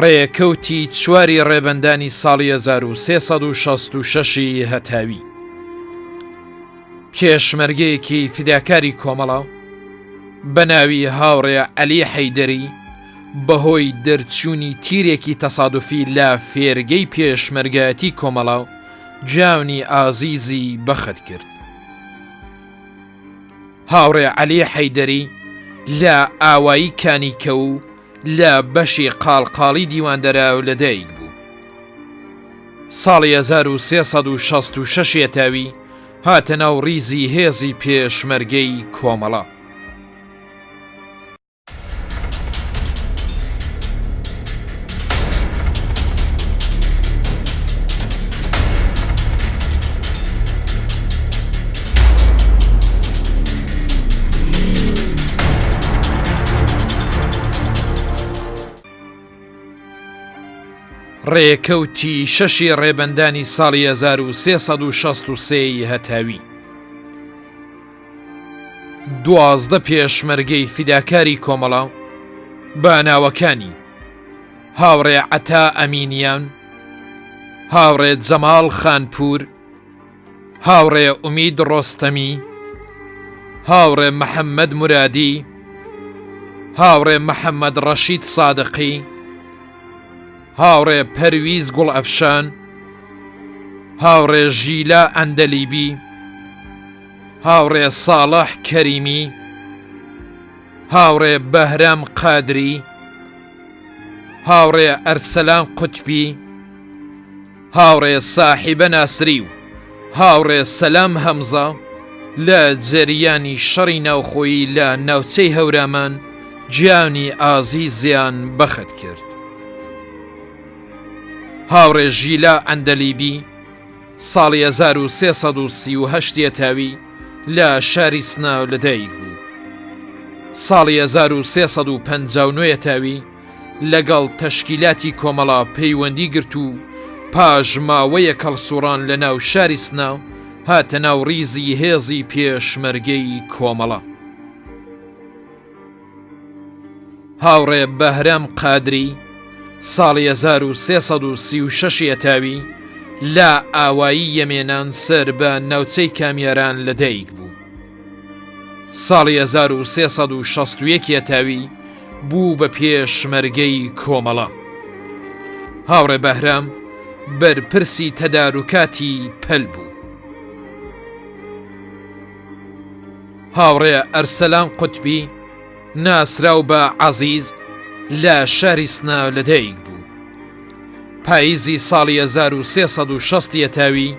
ڕێکەوتی چواری ڕێبەندانی ساڵی 1366 هەتاوی پێشمەرگەیەکی فیداکاری کۆمەڵە بە ناوی هاوڕێ عەلی حەیدەری بەهۆی دەرچوونی تیرێکی تەسادوفی لە فێرگەی پێشمەرگایەتی کۆمەڵە جاونی ئازیزی بەخت کرد. هاوڕێ عەلی حەیدەری لە ئاوایی کانیکە و لە بەشی قاڵقاڵی دیواندەراو لەدایک بوو. ساڵی 1366 هەتاوی هاتە ناو ڕیزی هێزی پێشمەرگەی کۆمەڵە. ڕێکەوتی شەشی ڕێبەندانی ساڵی 1363 هەتاوی 12 پێشمەرگەی فیداکاری کۆمەڵە بە ناوەکانی هاوڕێ عەتا ئەمینیان، هاوڕێ جەماڵ خانپور، هاوڕێ ئومید ڕۆستەمی، هاوڕێ محەممەد مورادی، هاوڕێ محەممەد ڕەشید سادقی، هاوڕێ پەرویز گوڵ ئەفشان، هاوڕێ ژیلا ئەندەلیبی، هاوڕێ ساڵح کەریمی، هاوڕێ بەهرام قادری، هاوڕێ ئەرسەلان قوتبی، هاوڕێ ساحیبە ناسری و هاوڕێ سەلام هەمزە لە جەریانی شەڕی ناوخۆیی لە ناوچەی هەورامان جیانی ئازیزیان بەخت کرد. هاوڕێ ژیلا ئەندەلیبی ساڵی 1338 هەتاوی لە شاری سناو لەدایک بوو. ساڵی 1359 هەتاوی لەگەڵ تەشکیلاتی کۆمەڵە پەیوەندی گرت و پاش ماوەیە کەڵسوڕان لە ناو شاری سناو هاتە ناو ڕیزی هێزی پێشمەرگەی کۆمەڵە. هاوڕێ بەهرام قادری ساڵی 1336 هەتاوی لە ئاوایی یەمێنان سەر بە ناوچەی کامیاران لەدایک بوو. ساڵی 1361 هەتاوی بوو بە پێشمەرگەی کۆمەڵە. هاوڕێ بەهرام بەرپرسی تەدارکاتی پەل بوو. هاوڕێ ئەرسەلان قوتبی ناسراو بە عەزیز لە شاری سناو لەدایک بوو. پاییزی ساڵی 1360 هەتاوی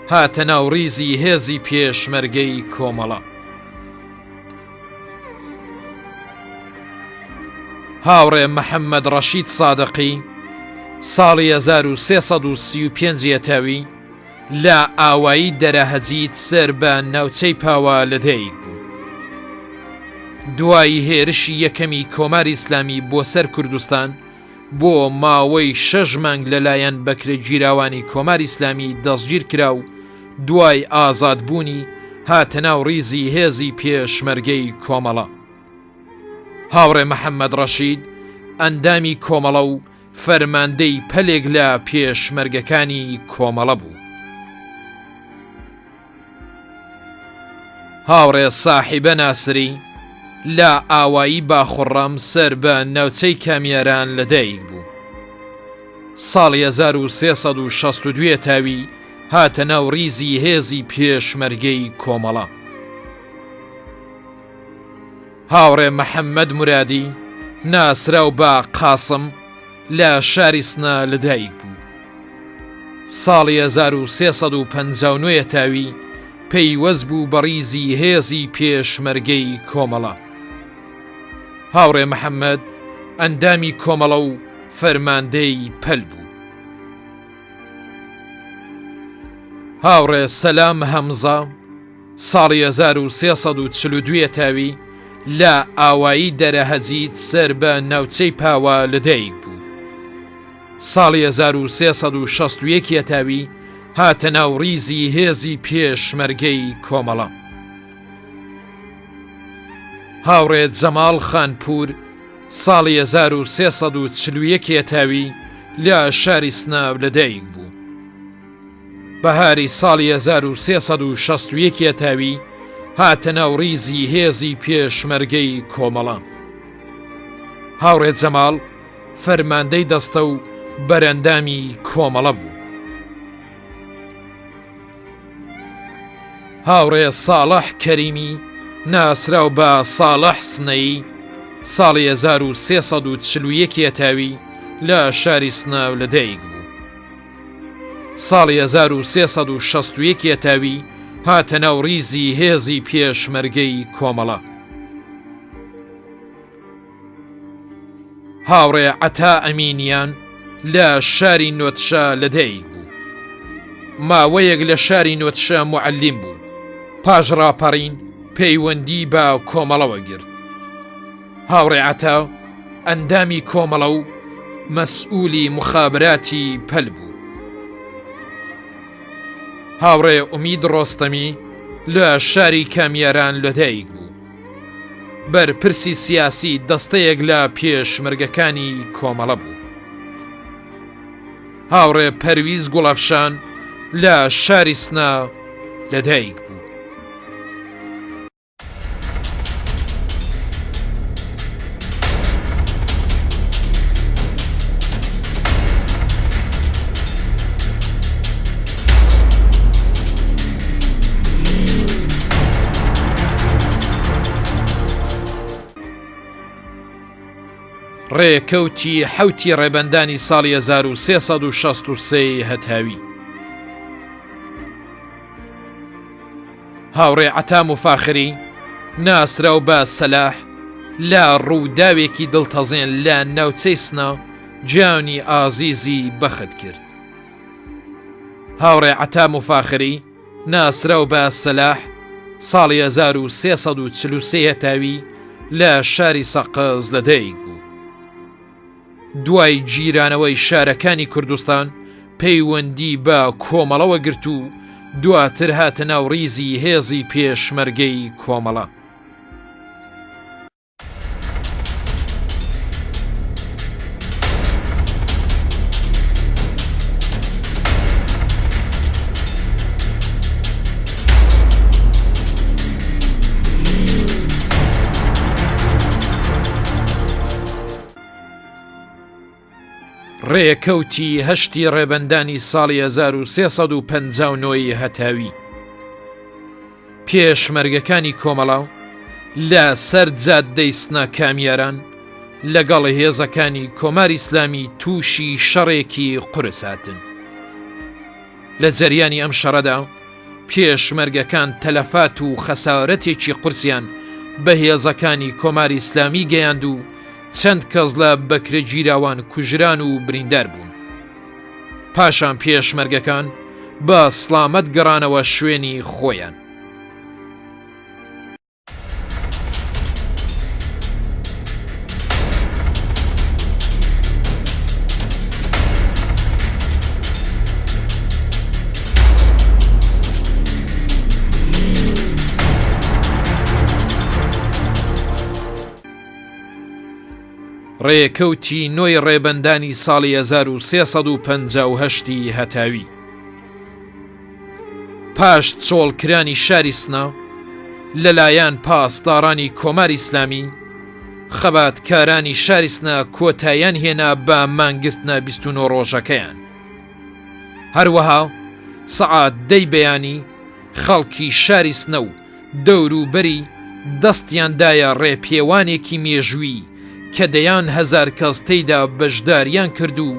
هاتە ناو ڕیزی هێزی پێشمەرگەی کۆمەڵە. هاوڕێ محەممەد ڕەشید سادقی ساڵی 1335 هەتاوی لە ئاوایی دەرەهەجید سەر بە ناوچەی پاوە لەدایک بوو. دوایی هێرشی یەکەمی کۆماری ئیسلامی بۆ سەر کوردستان بۆ ماوەی 6 مانگ لەلایەن بەکرە گیراوانی کۆماری ئیسلامی دەستگیر کرا و دوای ئازادبوونی هاتە ناو ڕیزی هێزی پێشمەرگەی کۆمەڵە. هاوڕێ محەممەد ڕەشید ئەندامی کۆمەڵە و فەرماندەی پەلێک لە پێشمەرگەکانی کۆمەڵە بوو. هاوڕێ ساحیبە ناسری لە ئاوایی باخوڕام سەر بە ناوچەی کامیاران لەدایک بوو. ساڵی 1362 هەتاوی هاتە ناو ڕیزی هێزی پێشمەرگەی کۆمەڵە. هاوڕێ محەممەد مورادی ناسراو بە قاسم لە شاری سنا لەدایک بوو. ساڵی 1359 هەتاوی پەیوەست بوو بە ڕیزی هێزی پێشمەرگەی کۆمەڵە. هاوڕێ محەممەد ئەندامی کۆمەڵە و فەرماندەی پەل بوو. هاوڕێ سەلام هەمزە ساڵی 1342 هەتاوی لە ئاوایی دەرەهەجید سەر بە ناوچەی پاوە لەدایک بوو. ساڵی 1361 هەتاوی هاتە ناو ڕیزی هێزی پێشمەرگەی کۆمەڵە. هاوڕێ جەماڵ خانپور ساڵی 1340 هێتاوی لە شاری سناو لەدایک بوو. بەهاری ساڵی 1361 هێتاوی هاتە ناو ڕیزی هێزی پێشمەرگەی کۆمەڵە. هاوڕێ جەماڵ فەرماندەی دەستە و بەرەندامی کۆمەڵە بوو. هاوڕێ ساڵح کەریمی ناسراو بە ساڵح سنەی ساڵی 1341 هێتاوی لە شاری سناو لەدایک بوو. ساڵی 1361 هێتاوی هاتە ناو ڕیزی هێزی پێشمەرگەی کۆمەڵە. هاوڕێ عەتا ئەمینیان لە شاری نۆتشە لەدایک بوو. ماوەیەک لە شاری نۆتشە موعەلیم بوو. پاش ڕاپەڕین پەیوەندی بە کۆمەڵەوە گرت. هاوڕێ عەتا ئەندامی کۆمەڵە و مەسئولی مخابراتی پەل بوو. هاوڕێ ئومید ڕۆستەمی لە شاری کامیاران لەدایک بوو. بەرپرسی سیاسی دەستەیەک لە پێشمەرگەکانی کۆمەڵە بوو. هاوڕێ پەرویز گوڵەفشان لە شاری سنا لەدایک بوو. ڕێکەوتی حەوتی ڕێبەندانی ساڵی 1363 هەتاوی. هاوڕێ عەتا مفاخری ناسراو بە سەلاح لە ڕووداوێکی دڵتەزێن لە ناوچەی سنا جیانی ئازیزی بەخت کرد. هاوڕێ عەتا مفاخری ناسراو بە سەلاح ساڵی 1343 هەتاوی لە شاری سەقز لەدایک بوو. دوای گیرانەوەی شارەکانی کوردستان پەیوەندی بە کۆمەڵەوە گرت و دواتر هاتە ناو ڕیزی هێزی پێشمەرگەی کۆمەڵە. ڕێکەوتی هەشتی ڕێبەندانی ساڵی 1359 هەتاوی. پێشمەرگەکانی کۆمەڵە لە سەر جادەی سنا کامیاران لەگەڵ هێزەکانی کۆماری ئیسلامی تووشی شەڕێکی قورس هاتن. لە جەریانی ئەم شەڕەدا پێشمەرگەکان تەلەفات و خەسارەتێکی قورسیان بە هێزەکانی کۆماری ئیسلامی گەیاند و چەند کەس لە بەکرە گیراوان کوژران و بریندار بوون. پاشان پێشمەرگەکان بە سڵامەت گەڕانەوە شوێنی خۆیان. ڕێکەوتی نۆی ڕێبەندانی ساڵی 1358 هەتاوی. پاش چۆڵکرانی شاری سنا لەلایەن پاسدارانی کۆماری ئیسلامی خەباتکارانی شاری سنا کۆتاییان هێنا بە مانگرتنە 29 ڕۆژەکەیان. هەروەها سەعات 10 بەیانی خەڵکی شاری سنە و دەوروبەری دەستیاندایە ڕێپێوانێکی مێژووی کە دەیان هەزار کەس تێیدا بەشداریان کرد و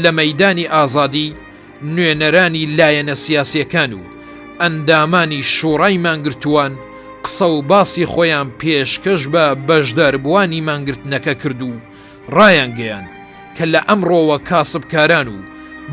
لە مەیدانی ئازادی نوێنەرانی لایەنە سیاسیەکان و ئەندامانی شوڕای مانگرتووان قسە و باسی خۆیان پێشکەش بە بەشداربووانی مانگرتنەکە کرد و ڕایان گەیان کە لە ئەمڕۆوە کاسبکاران و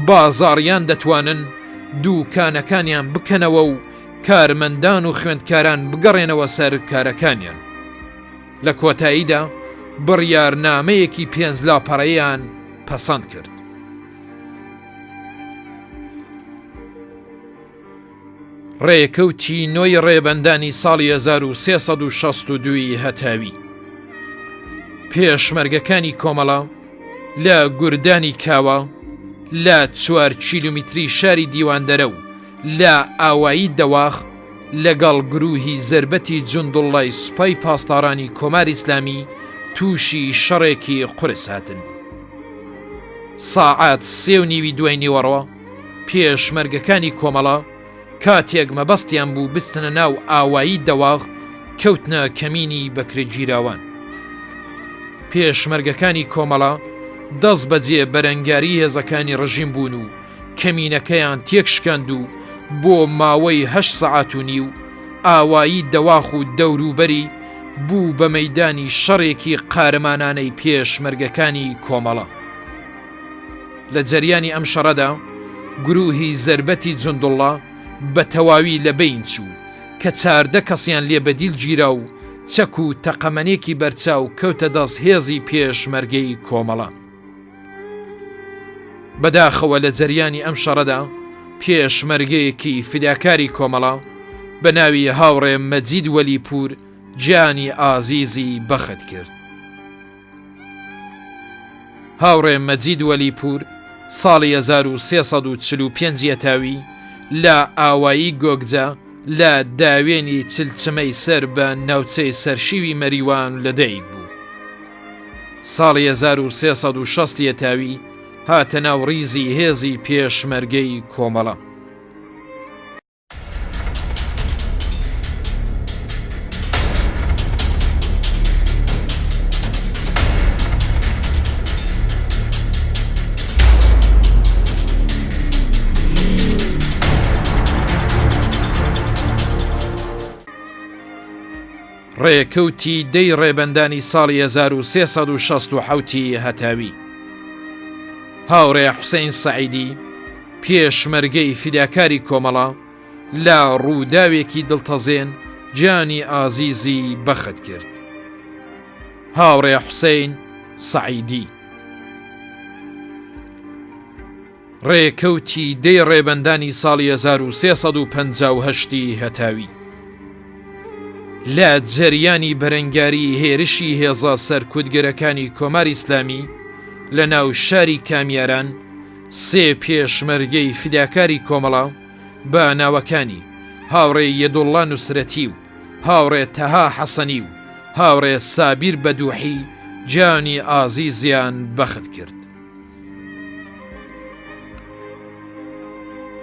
بازاڕیان دەتوانن دووکانەکانیان بکەنەوە و کارمەندان و خوێندکاران بگەڕێنەوە سەر کارەکانیان. لە کۆتاییدا بڕیارنامەیەکی 5 لاپەڕەیان پەسەند کرد. ڕێکەوتی نۆی ڕێبەندانی ساڵی 1362 هەتاوی. پێشمەرگەکانی کۆمەڵە لە گوردانی کاوە لە 4 کیلومتری شاری دیواندەرە و لە ئاوایی دەواخ لەگەڵ گروهی زربەتی جندوڵڵای سوپای پاسدارانی کۆماری ئیسلامی تووشی شەڕێکی قورس هاتن. ساعات 3:30 دوای نیوەڕۆ پێشمەرگەکانی کۆمەڵە کاتێک مەبەستیان بوو بستنە ناو ئاوایی دەواغ کەوتنە کەمینی بەکرێگیراوان. پێشمەرگەکانی کۆمەڵە دەست بەجێ بەرەنگاری هێزەکانی ڕژیم بوون و کەمینەکەیان تێکشکاند و بۆ ماوەی 8 سەعات و نیو ئاوایی دەواخ و دەوروبەری بوو بە مەیدانی شەڕێکی قارەمانانەی پێشمەرگەکانی کۆمەڵە. لە جەریانی ئەم شەڕەدا گروهی زربەتی جندوڵڵا بە تەواوی لە بین چوو کە 14 کەسیان لێ بەدیل گیرا و چەک و تەقەمەنێکی بەرچاو کەوتە دەست هێزی پێشمەرگەی کۆمەڵە. بەداخەوە لە جەریانی ئەم شەڕەدا پێشمەرگەیەکی فیداکاری کۆمەڵە بە ناوی هاوڕێ مەجید وەلیپور گیانی ئازیزی بەخت کرد. هاوڕێ مەجید وەلیپور ساڵی 1345 یەتاوی لە ئاوایی گۆگجە لە داوێنی چلچمەی سەر بە ناوچەی سەرشیوی مەریوان لەدایک بوو. ساڵی 1360 یەتاوی هاتە ناو ڕیزی هێزی پێشمەرگەی کۆمەڵە. ڕێکەوتی دەی ڕێبەندانی ساڵی 1367 هەتاوی. هاوڕێ حوسێن سەعیدی پێشمەرگەی فیداکاری کۆمەڵە لە ڕووداوێکی دڵتەزێن گیانی ئازیزی بەخت کرد. هاوڕێ حوسێن سەعیدی. ڕێکەوتی دەی ڕێبەندانی ساڵی 1358 هەتاوی. لە جەریانی بەرەنگاری هێرشی هێزە سەرکوتگەرەکانی کۆماری ئیسلامی لە ناو شاری کامیاران 3 پێشمەرگەی فیداکاری کۆمەڵە بە ناوەکانی هاوڕێ یەدوڵڵا نوسرەتی و هاوڕێ تەها حەسەنی و هاوڕێ سابیر بەدوحی گیانی ئازیزیان بەخت کرد.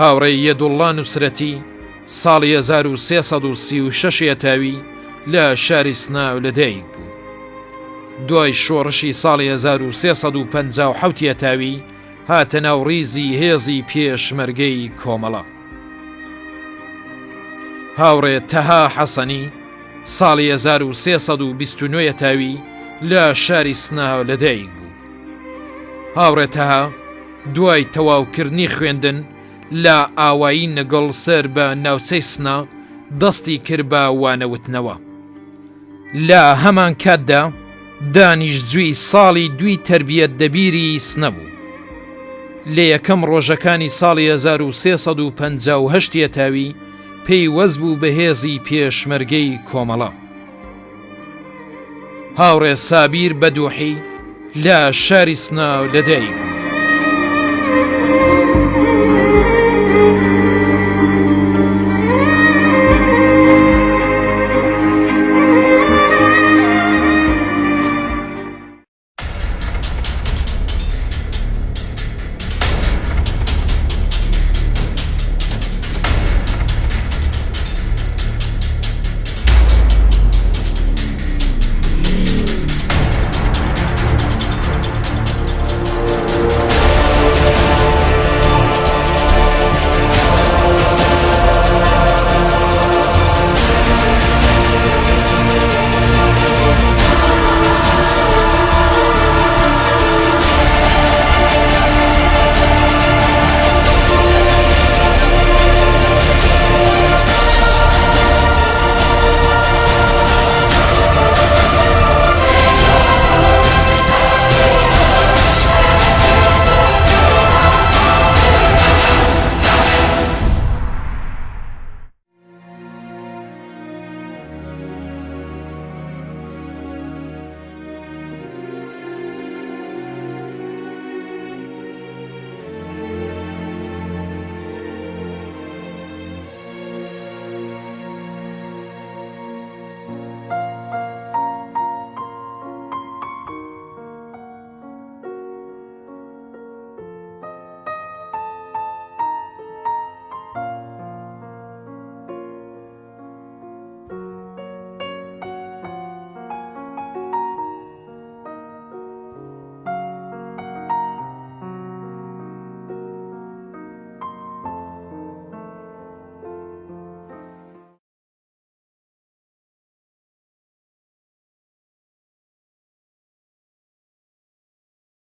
هاوڕێ یەدوڵڵا نوسرەتی ساڵی 1336 یەتاوی لە شاری سناو لەدایک بوو. دوای شۆڕشی ساڵی 1357 یەتاوی هاتە ناو ڕیزی هێزی پێشمەرگەی کۆمەڵە. هاوڕێ تەها حەسەنی ساڵی 1329 یەتاوی لە شاری سناو لەدایک بوو. هاوڕێ تەها دوای تەواوکردنی خوێندن لە ئاوایی نەگەڵ سەر بە ناوچەی سنا دەستی کرد بە وانەوتنەوە. لە هەمان کاتدا دانیشتجووی ساڵی 2 تەربیەت دەبیری سنە بوو. لە یەکەم ڕۆژەکانی ساڵی 1358 یەتاوی پەیوەست بوو بە هێزی پێشمەرگەی کۆمەڵە. هاوڕێ سابیر بەدوحی لە شاری سناو لەدایک بوو.